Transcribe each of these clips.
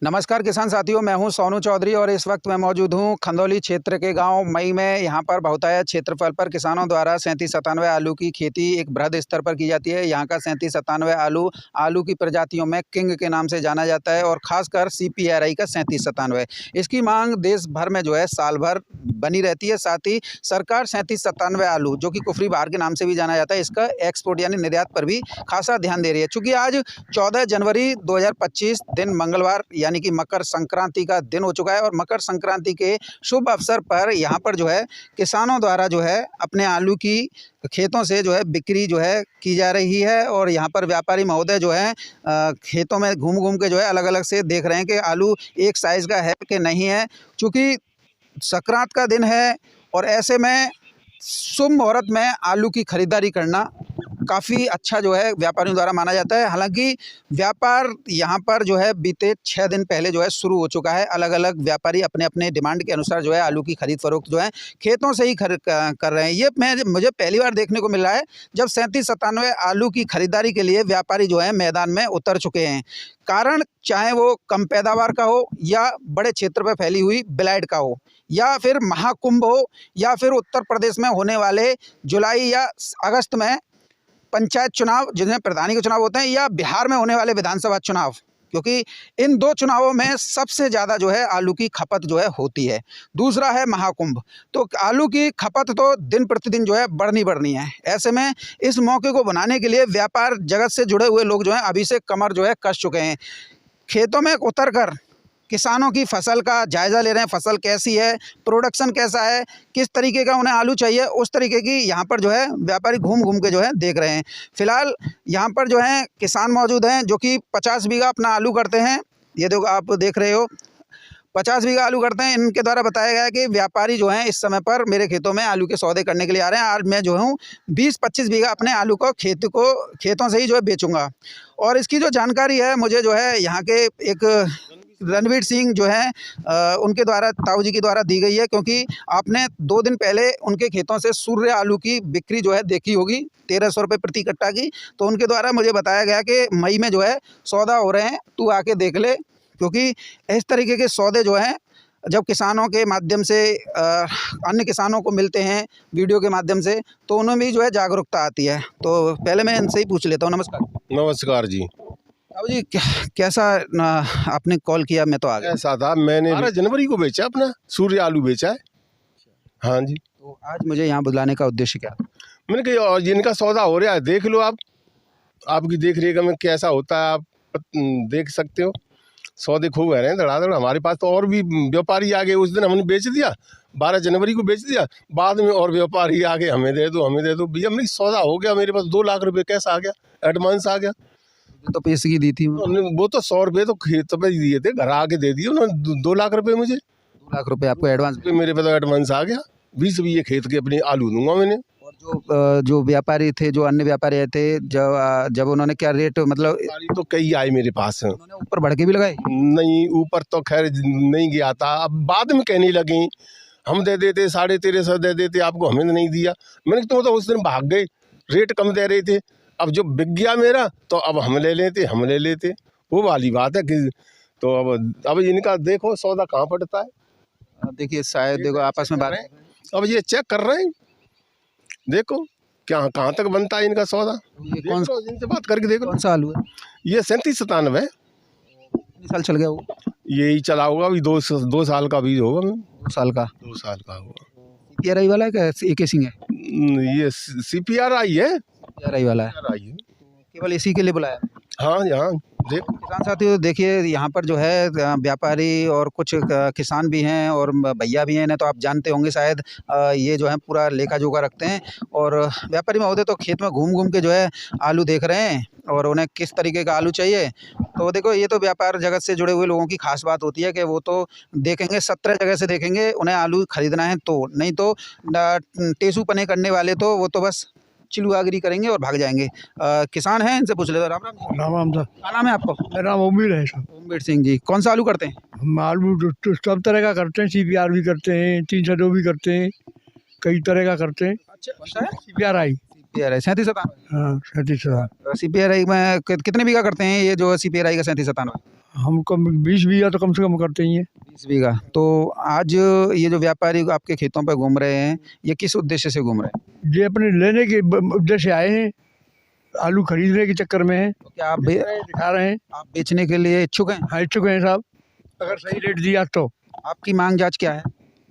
नमस्कार किसान साथियों, मैं हूं सोनू चौधरी और इस वक्त मैं मौजूद हूं खंदौली क्षेत्र के गांव मई में। यहां पर बहुतायत क्षेत्रफल पर किसानों द्वारा 3797 आलू की खेती एक बृहद स्तर पर की जाती है। यहां का 3797 आलू की प्रजातियों में किंग के नाम से जाना जाता है और ख़ासकर CPRI का 3797। इसकी मांग देश भर में जो है साल भर बनी रहती है। साथ ही सरकार 3797 आलू, जो कि कुफरी बहार के नाम से भी जाना जाता है, इसका एक्सपोर्ट यानी निर्यात पर भी खासा ध्यान दे रही है। चूँकि आज 14 जनवरी 2025 दिन मंगलवार यानी कि मकर संक्रांति का दिन हो चुका है और मकर संक्रांति के शुभ अवसर पर यहाँ पर जो है किसानों द्वारा जो है अपने आलू की खेतों से जो है बिक्री जो है की जा रही है। और यहाँ पर व्यापारी महोदय जो है खेतों में घूम घूम के जो है अलग अलग से देख रहे हैं कि आलू एक साइज़ का है कि नहीं है। चूँकि संक्रांत का दिन है और ऐसे में शुभ मुहूर्त में आलू की खरीदारी करना काफ़ी अच्छा जो है व्यापारियों द्वारा माना जाता है। हालांकि व्यापार यहाँ पर जो है बीते 6 दिन पहले जो है शुरू हो चुका है। अलग अलग व्यापारी अपने अपने डिमांड के अनुसार जो है आलू की खरीद फरोख्त जो है खेतों से ही कर रहे हैं। ये मुझे पहली बार देखने को मिल रहा है जब 3797 आलू की खरीदारी के लिए व्यापारी जो है मैदान में उतर चुके हैं। कारण चाहे वो कम पैदावार का हो या बड़े क्षेत्र पर फैली हुई ब्लाइट का हो या फिर महाकुंभ हो या फिर उत्तर प्रदेश में होने वाले जुलाई या अगस्त में पंचायत चुनाव जिनमें प्रधानी के चुनाव होते हैं या बिहार में होने वाले विधानसभा चुनाव, क्योंकि इन दो चुनावों में सबसे ज़्यादा जो है आलू की खपत जो है होती है। दूसरा है महाकुंभ। तो आलू की खपत तो दिन प्रतिदिन जो है बढ़नी है। ऐसे में इस मौके को बनाने के लिए व्यापार जगत से जुड़े हुए लोग जो हैं अभी से कमर जो है कस चुके हैं। खेतों में उतर कर किसानों की फसल का जायज़ा ले रहे हैं। फसल कैसी है, प्रोडक्शन कैसा है, किस तरीके का उन्हें आलू चाहिए, उस तरीके की यहाँ पर जो है व्यापारी घूम घूम के जो है देख रहे हैं। फिलहाल यहाँ पर जो है किसान मौजूद हैं जो कि 50 बीघा अपना आलू करते हैं। ये देखो आप देख रहे हो 50 बीघा आलू करते हैं। इनके द्वारा बताया गया है कि व्यापारी जो हैं इस समय पर मेरे खेतों में आलू के सौदे करने के लिए आ रहे हैं। आज मैं जो हूँ 20-25 बीघा अपने आलू को खेतों से ही जो है बेचूँगा। और इसकी जो जानकारी है मुझे जो है यहाँ के एक रणवीर सिंह जो है उनके द्वारा ताऊ जी के द्वारा दी गई है, क्योंकि आपने 2 दिन पहले उनके खेतों से सूर्य आलू की बिक्री जो है देखी होगी 1300 रुपये प्रति कट्टा की। तो उनके द्वारा मुझे बताया गया कि मई में जो है सौदा हो रहे हैं, तू आके देख ले। क्योंकि इस तरीके के सौदे जो हैं जब किसानों के माध्यम से अन्य किसानों को मिलते हैं वीडियो के माध्यम से, तो उनमें भी जो है जागरूकता आती है। तो पहले मैं इनसे ही पूछ लेता हूँ। नमस्कार। नमस्कार जी। अब जी कैसा आपने कॉल किया? मैं तो आ गया। ऐसा था, मैंने 12 जनवरी को बेचा, अपना सूर्य आलू बेचा है। हाँ जी। तो आज मुझे यहाँ बुलाने का उद्देश्य क्या? मैंने कहा और जिनका सौदा हो रहा है देख लो आप, आपकी देख रेख में कैसा होता है आप देख सकते हो। सौदे खूब रहे हैं धड़ाधड़। हमारे पास तो और भी व्यापारी आ गए। उस दिन हमने बेच दिया, 12 जनवरी को बेच दिया। बाद में और व्यापारी आ गए, हमें दे दो हमें दे दो। भैया मेरी सौदा हो गया, मेरे पास 2 लाख रुपये कैश आ गया, एडवांस आ गया। तो पेशगी दी थी वो तो 100 रुपये तो खेत पे दिए थे, घर आके दे दिए उन्होंने 2 लाख रुपये मुझे। 2 लाख रुपए आपको एडवांस? मेरे पे तो एडवांस आ गया। 20 बीघे खेत के अपने आलू दूंगा मैंने। और जो व्यापारी थे, जो अन्य व्यापारी आए थे, जब उन्होंने क्या रेट, मतलब तो कई आए मेरे पास, उन्होंने ऊपर बढ़ के भी लगाए? नहीं ऊपर तो खैर नहीं गया था। अब बाद में कहने लगे हम दे देते 1350 दे देते आपको, हमें नहीं दिया। मैंने तो उस दिन भाग गए, रेट कम दे रहे थे। अब जो बिक गया मेरा तो अब हम ले लेते वो वाली बात है कि तो अब इनका देखो सौदा कहाँ पड़ता है। देखिए शायद देखो आपस में बात, अब ये चेक कर रहे हैं, देखो क्या कहाँ तक बनता है इनका सौदा। ये कौन सा, इनसे बात करके देखो कौन सा आलू है? ये 3797 कितने साल चल गया वो? यही चला होगा अभी 2 साल का भी होगा। 2 साल का? 2 साल का होगा। CPRI वाला है क्या? AK सिंह है? ये CPRI है। CPRI वाला है। केवल इसी के लिए बुलाया? हाँ यहाँ देखो किसान साथियों, देखिए यहाँ पर जो है व्यापारी और कुछ किसान भी हैं और भैया भी हैं। इन्हें तो आप जानते होंगे शायद। ये जो है पूरा लेखा जोखा रखते हैं और व्यापारी महोदय तो खेत में घूम घूम के जो है आलू देख रहे हैं और उन्हें किस तरीके का आलू चाहिए। तो देखो ये तो व्यापार जगत से जुड़े हुए लोगों की खास बात होती है कि वो तो देखेंगे, 17 जगह से देखेंगे, उन्हें आलू खरीदना है तो, नहीं तो टेसू पने करने वाले तो वो तो बस चिलुआगिरी करेंगे और भाग जाएंगे। किसान हैं, इनसे पूछ लेते। राम राम जी। राम राम सर। क्या नाम है आपका? मेरा नाम ओमवीर है सर। ओमवीर सिंह जी। कौन सा आलू करते हैं? हम आलू तो सब तरह का करते हैं। CPR भी करते हैं, 302 भी करते हैं, कई तरह का करते हैं। अच्छा, कौन सा है? CPRI। CPRI 3797। हाँ 37,000। CPRI में कितने बीघा करते हैं ये जो CPRI का 3797? हम कम 20 बीघा तो कम से कम करते ही हैं। 20 बीघा। तो आज ये जो व्यापारी आपके खेतों पे घूम रहे हैं, ये किस उद्देश्य से घूम रहे हैं? ये अपने लेने के उद्देश्य से आए हैं, आलू खरीदने के चक्कर में हैं। तो क्या आप दिखा रहे हैं। आप बेचने के लिए इच्छुक हैं? हाँ, इच्छुक हैं साहब, अगर सही रेट दिया तो। आपकी मांग जांच क्या है?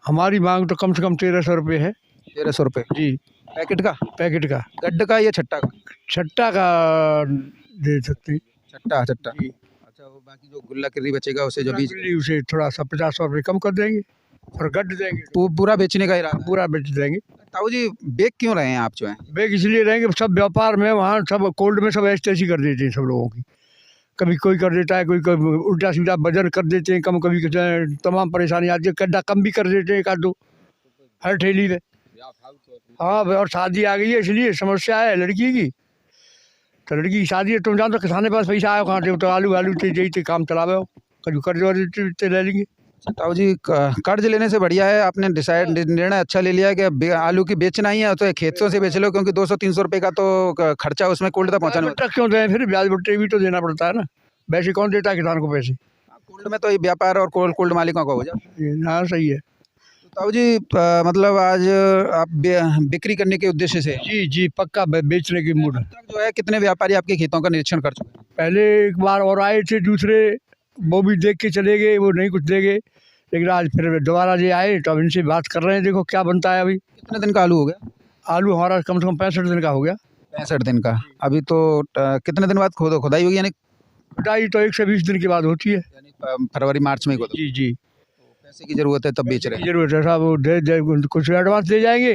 हमारी मांग तो कम से कम 1300 रुपये है 1300 रुपये जी, पैकेट का? पैकेट का। गड्ढ का या छट्टा का? छट्टा का दे सकते हैं छट्टा छट्टा। जी। अच्छा, वो बाकी जो गुल्ला किर्री बचेगा उसे जो बीज उसे थोड़ा सा 50-100 रुपये कम कर देंगे और गड्ढ देंगे, पूरा बेचने का इरादा? पूरा बेच देंगे। ताऊ जी, बेच क्यों रहे हैं आप जो है? बैग इसलिए रहेंगे, सब व्यापार में वहाँ सब कोल्ड में सब ऐसी तैसी कर देते हैं सब लोगों की। कभी कोई कर देता है, कोई उल्टा सीधा वजन कर देते हैं कम, कभी तमाम परेशानी आती है। गड्ढा कम भी कर देते हैं एक आध दो हर ठेली में। हाँ, और शादी आ गई है इसलिए समस्या है लड़की की। तो लड़की की शादी है, तुम जानते हो किसान के पास पैसा आयो कहाँ से, तो आलू आलू ते काम चलावे हो, कभी कर्ज वर्ज ले लेंगे। ताऊ जी, कर्ज लेने से बढ़िया है आपने निर्णय अच्छा ले लिया है कि आलू की बेचना ही है तो खेतों से बेच लो, क्योंकि 200-300 रुपये का तो खर्चा उसमें कोल्ड तक पहुँचाने में। क्यों दें, फिर ब्याज बट्टे भी तो देना पड़ता है ना, वैसे कौन देता है किसान को पैसे। कोल्ड में तो ये व्यापार और कोल्ड मालिकों का हो जाए। हाँ सही है। ताऊ जी, मतलब आज आप बिक्री करने के उद्देश्य से? जी जी, पक्का बेचने की मूड। जो है कितने व्यापारी आपके खेतों का निरीक्षण कर चुके हैं? पहले एक बार और आए थे दूसरे, वो भी देख के चले गए, वो नहीं कुछ देंगे। लेकिन आज फिर दोबारा जो आए तो अब इनसे बात कर रहे हैं, देखो क्या बनता है। अभी कितने दिन का आलू हो गया? आलू हमारा कम से कम 65 दिन का हो गया। 65 दिन का। अभी तो कितने दिन बाद खुदाई होगी? यानी खुदाई तो 1 से 20 दिन के बाद होती है। फरवरी मार्च में ही खुदाई? जी जी। पैसे की जरूरत है तब बेच रहे हैं? जरूरत है साहब, वो दे कुछ एडवांस दे जाएंगे,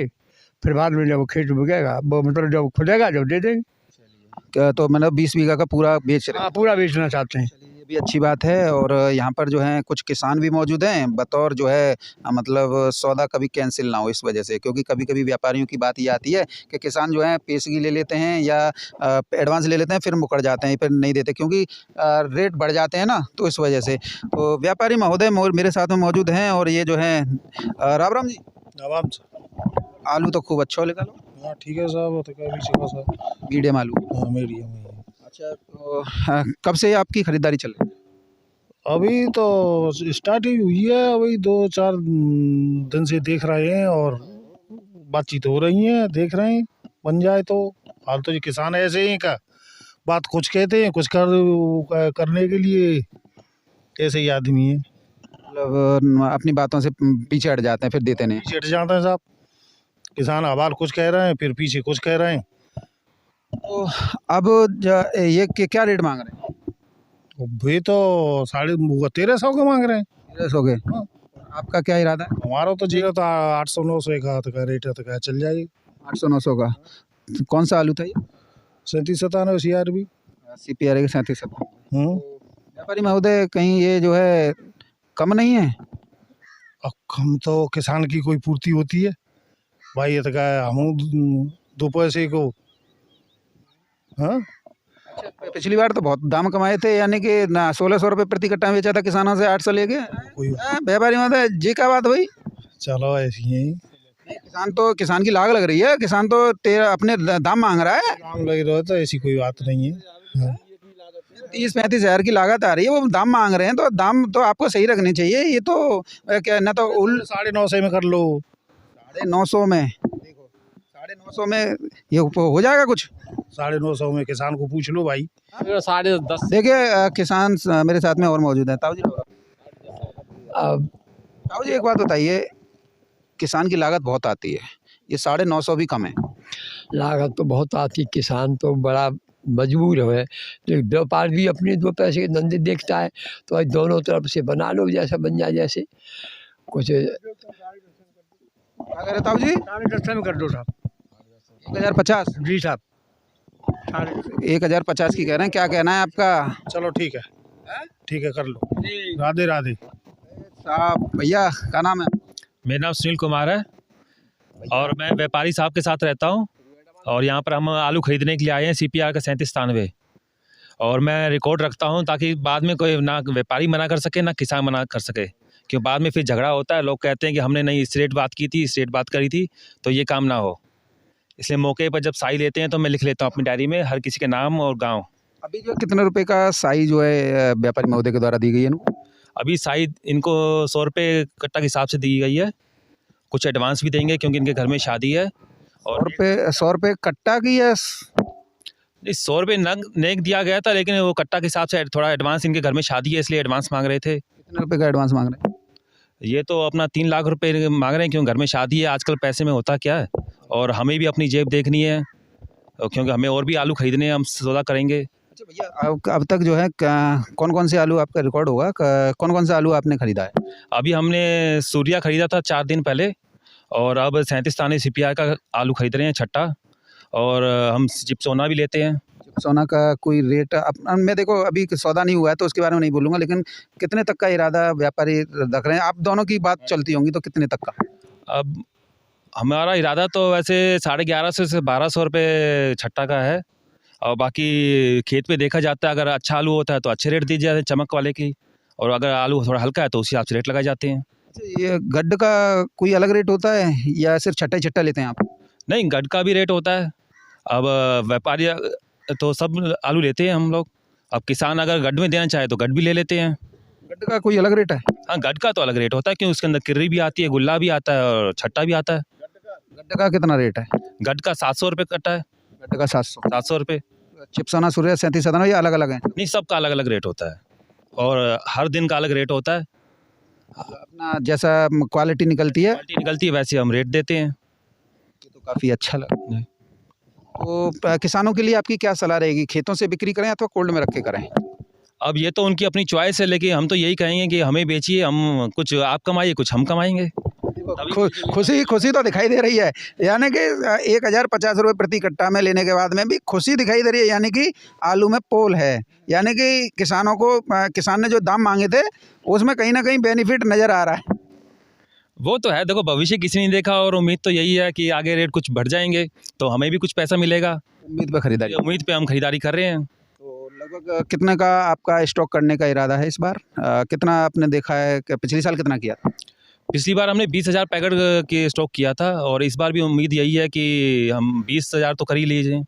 फिर बाद में जब खेत बिकेगा, वो मतलब जब खुदेगा जब दे देंगे। तो मतलब 20 बीघा का पूरा बेच रहे हैं? हाँ, पूरा बेचना चाहते हैं। ये भी अच्छी बात है। और यहाँ पर जो है कुछ किसान भी मौजूद हैं, बतौर जो है मतलब सौदा कभी कैंसिल ना हो इस वजह से, क्योंकि कभी कभी व्यापारियों की बात ये आती है कि किसान जो है पेशगी ले लेते हैं या एडवांस ले लेते हैं, फिर मुकर जाते हैं, फिर नहीं देते क्योंकि रेट बढ़ जाते हैं ना, तो इस वजह से। तो व्यापारी महोदय मेरे साथ में मौजूद हैं और ये जो है राम राम जी। आराम से। आलू तो खूब अच्छा लगा लो। हाँ ठीक है साहब, वो तो क्या भी सीखा साहब। मीडियम आलू? हाँ मीडियम है। अच्छा, तो कब से आपकी खरीदारी चल रही है? अभी तो स्टार्ट ही हुई है, अभी 2-4 दिन से देख रहे हैं और बातचीत हो रही है, देख रहे हैं बन जाए तो। हाल तो ये किसान ऐसे ही का बात कुछ कहते हैं, कुछ करने के लिए ऐसे ही आदमी है, मतलब अपनी बातों से पीछे हट जाते हैं, फिर देते नहीं। पीछे हट जाते हैं साहब। किसान हवाल कुछ कह रहे हैं, फिर पीछे कुछ कह रहे हैं। तो अब ये क्या रेट मांग रहे हैं? वे तो 1350 का मांग रहे हैं। 1300 के? हाँ। आपका क्या इरादा है? हमारा तो जीरो तो 800-900 का रेट है, तो क्या चल जाएगी। 800-900 का? तो कौन सा आलू था ये? 37-97 CRB। CPR के 37-97। हम्म। व्यापारी महोदय, कहीं ये जो है कम नहीं है? अब हम तो किसान की कोई पूर्ति होती है भाई, ये तो क्या हम 2 पैसे को। हाँ, पिछली बार तो बहुत दाम कमाए थे, यानी कि ना 1600 रुपये प्रति कट्टा बेचा था किसानों से, 800 लेके। कोई व्यापारी महोदय जी, क्या बात हुई? चलो ऐसी है। किसान की लाग लग रही है, किसान तो तेरा अपने दाम मांग रहा है। काम लग रहा है तो ऐसी कोई बात नहीं है। हाँ। 30-35 हज़ार की लागत आ रही है, वो दाम मांग रहे हैं, तो दाम तो आपको सही रखने चाहिए। ये तो क्या ना, तो 950 में कर लो। 950 में? देखो 950 में ये हो जाएगा कुछ? 950 में किसान को पूछ लो भाई। 10.5। देखिए किसान मेरे साथ में और मौजूद है। ताऊ जी, ताऊ जी एक बात बताइए, किसान की लागत बहुत आती है, ये 950 भी कम है? लागत तो बहुत आती, किसान तो बड़ा मजबूर है। लेकिन व्यापार भी अपने 2 पैसे के धंधे देखता है, तो आज दोनों तरफ से बना लो, जैसा बन जाए जैसे कुछ। क्या कह रहे ताऊ जी? 10 में कर दो साहब। 1050? जी साहब। 1050 की कह रहे हैं, क्या कहना है आपका? चलो ठीक है, ठीक है कर लो। राधे राधे साहब। भैया क्या नाम है? मेरा नाम सुनील कुमार है और मैं व्यापारी साहब के साथ रहता हूं, और यहाँ पर हम आलू खरीदने के लिए आए हैं CPR का 37-97। और मैं रिकॉर्ड रखता हूं ताकि बाद में कोई ना व्यापारी मना कर सके ना किसान मना कर सके, क्योंकि बाद में फिर झगड़ा होता है। लोग कहते हैं कि हमने नहीं इस रेट बात की थी, इस रेट बात करी थी, तो ये काम ना हो। इसलिए मौके पर जब साई लेते हैं तो मैं लिख लेता हूँ अपनी डायरी में हर किसी के नाम और गाँव। अभी जो कितने रुपए का साई जो है व्यापारी महोदय के द्वारा दी गई है इनको? अभी शायद इनको 100 रुपये कट्टा के हिसाब से दी गई है। कुछ एडवांस भी देंगे क्योंकि इनके घर में शादी है। और 100 रुपये कट्टा की है? 100 रुपये नग नेक दिया गया था, लेकिन वो कट्टा के हिसाब से थोड़ा एडवांस, इनके घर में शादी है इसलिए एडवांस मांग रहे थे। कितने रुपए का एडवांस मांग रहे हैं? ये तो अपना 3 लाख रुपए मांग रहे हैं, क्योंकि घर में शादी है। आजकल पैसे में होता क्या है, और हमें भी अपनी जेब देखनी है, और क्योंकि हमें और भी आलू खरीदने हैं, हम सौदा करेंगे। अच्छा भैया, अब तक जो है कौन कौन से आलू आपका रिकॉर्ड होगा, कौन कौन सा आलू आपने खरीदा है? अभी हमने सूर्या खरीदा था 4 दिन पहले, और अब 37 ताने CPR का आलू खरीद रहे हैं छट्टा, और हम चिपसोना भी लेते हैं। सोना का कोई रेट मैं देखो अभी सौदा नहीं हुआ है तो उसके बारे में नहीं बोलूँगा, लेकिन कितने तक का इरादा व्यापारी रख रहे हैं? आप दोनों की बात चलती होंगी तो कितने तक का? अब हमारा इरादा तो वैसे 1150 से 1200 रुपये छट्टा का है, और बाकी खेत पे देखा जाता है, अगर अच्छा आलू होता है तो अच्छे रेट दिए जाते हैं चमक वाले की, और अगर आलू थोड़ा हल्का है तो उसी हिसाब से रेट लगाए जाते हैं। अच्छा, ये गड्ढ का कोई अलग रेट होता है या सिर्फ छट्टा ही छट्टा लेते हैं आप? नहीं, गड्ढ का भी रेट होता है। अब व्यापारी तो सब आलू लेते हैं हम लोग। अब किसान अगर गड्ढ में देना चाहे तो गड्ढ भी ले लेते हैं। गड्ढ का कोई अलग रेट है? हाँ, गड्ढ का तो अलग रेट होता है, क्योंकि उसके अंदर किर्री भी आती है, गुल्ला भी आता है, और छट्टा भी आता है। गड्ढ का कितना रेट है? गड्ढ का 700 रुपये कट्टा है। गड्ढ का 700? 700 रुपये। चिपसोना, सूर्य, 37 97 ये अलग अलग हैं? नहीं, सबका अलग अलग रेट होता है, और हर दिन का अलग रेट होता है। अपना जैसा क्वालिटी निकलती है क्वालिटी निकलती है वैसे हम रेट देते हैं। ये तो काफ़ी अच्छा लगा। जी। तो किसानों के लिए आपकी क्या सलाह रहेगी, खेतों से बिक्री करें अथवा कोल्ड में रख के करें? अब ये तो उनकी अपनी चॉइस है, लेकिन हम तो यही कहेंगे कि हमें बेचिए, हम कुछ आप कमाइए, कुछ हम कमाएंगे। खुशी तो दिखाई दे रही है, यानी कि 1050 रुपये प्रति कट्टा में लेने के बाद में भी खुशी दिखाई दे रही है, यानी कि आलू में पोल है, यानी कि किसानों को किसान ने जो दाम मांगे थे उसमें कहीं ना कहीं बेनिफिट नज़र आ रहा है। वो तो है, देखो भविष्य किसी ने देखा, और उम्मीद तो यही है कि आगे रेट कुछ बढ़ जाएंगे तो हमें भी कुछ पैसा मिलेगा। उम्मीद पे खरीदारी, उम्मीद पे हम खरीदारी कर रहे हैं। तो लगभग कितने का आपका स्टॉक करने का इरादा है इस बार? कितना आपने देखा है कि पिछले साल कितना किया था? पिछली बार हमने 20,000 पैकेट के स्टॉक किया था, और इस बार भी उम्मीद यही है कि हम 20,000 तो कर ही लीजिए,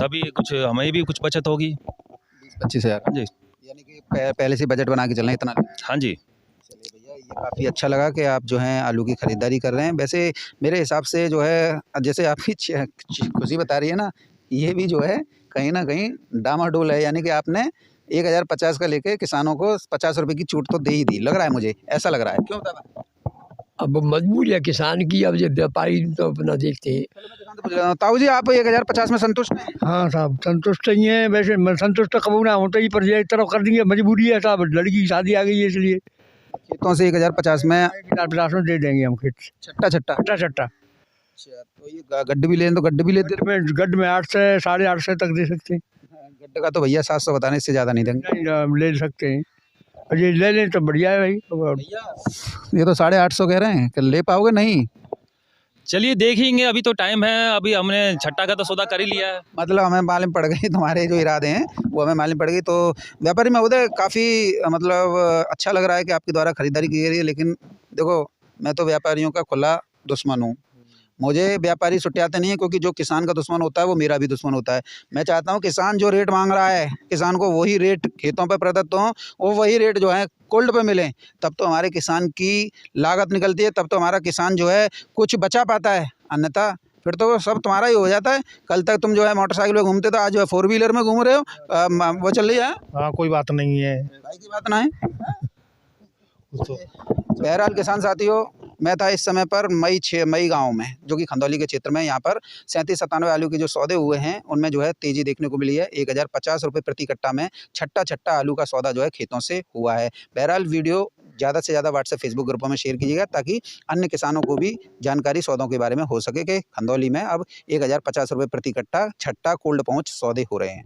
तभी कुछ हमें भी कुछ बचत होगी। 20-25 हज़ार जी। यानी कि पहले से बजट बना के चलना इतना। हाँ जी। चलिए भैया, ये काफ़ी अच्छा लगा कि आप जो हैं आलू की ख़रीदारी कर रहे हैं। वैसे मेरे हिसाब से जो है, जैसे आपकी खुशी बता रही है ना, ये भी जो है कहीं न कहीं डामाडोल है, यानी कि आपने 1050 का लेके किसानों को 50 रुपये की छूट तो दे ही दी, लग रहा है मुझे, ऐसा लग रहा है। क्यों बता? अब मजबूरी है किसान की, अब ये व्यापारी तो अपना देखते हैं। ताऊ जी, आप 1050 में संतुष्ट हैं? हाँ साहब, संतुष्ट नहीं है वैसे, संतुष्ट तो कबू ना होता ही, पर ये तरफ कर देंगे, मजबूरी है साहब, लड़की की शादी आ गई है इसलिए। खेतों से 1050 में 50 में दे देंगे हम खेत से। छट्टा छट्टा? छट्टा छट्टा। अच्छा, तो ये गड्ढ भी लें तो गड्ढ भी लेते? गड्ढ में 8 से 850 तक दे सकते हैं। गड्ढ का तो भैया 700 बताने, इससे ज़्यादा नहीं देंगे। नहीं, ले सकते हैं, और ये ले लें तो बढ़िया है भाई। ये तो 850 कह रहे हैं, कि ले पाओगे? नहीं, चलिए देखेंगे, अभी तो टाइम है, अभी हमने छट्टा का तो सौदा कर ही लिया है। मतलब हमें मालूम पड़ गई तुम्हारे जो इरादे हैं, वो हमें मालूम पड़ गई। तो व्यापारी महोदय, काफ़ी मतलब अच्छा लग रहा है कि आपके द्वारा खरीदारी की गई है, लेकिन देखो, मैं तो व्यापारियों का खुला दुश्मन हूँ। मुझे व्यापारी सुटियाते नहीं है, क्योंकि जो किसान का दुश्मन होता है वो मेरा भी दुश्मन होता है। मैं चाहता हूँ किसान जो रेट मांग रहा है, किसान को वही रेट खेतों पर प्रदत्त हो, वो वही रेट जो है कोल्ड पे मिले, तब तो हमारे किसान की लागत निकलती है, तब तो हमारा किसान जो है कुछ बचा पाता है, अन्यथा फिर तो सब तुम्हारा ही हो जाता है। कल तक तुम जो है मोटरसाइकिल में घूमते, तो आज जो है 4 व्हीलर में घूम रहे हो। वो चल रही है। हाँ, कोई बात नहीं है। भाई की बात ना है। तो बहरहाल किसान साथियों, मैं था इस समय पर मई गांव में, जो कि खंदौली के क्षेत्र में। यहाँ पर 37-97 आलू के जो सौदे हुए हैं, उनमें जो है तेज़ी देखने को मिली है। 1050 रुपये प्रति कट्टा में छट्टा आलू का सौदा जो है खेतों से हुआ है। बहरहाल वीडियो ज़्यादा से ज़्यादा व्हाट्सएप, फेसबुक ग्रुपों में शेयर कीजिएगा, ताकि अन्य किसानों को भी जानकारी सौदों के बारे में हो सके कि खंदौली में अब 1050 रुपये प्रति कट्टा छट्टा कोल्ड पहुँच सौदे हो रहे हैं।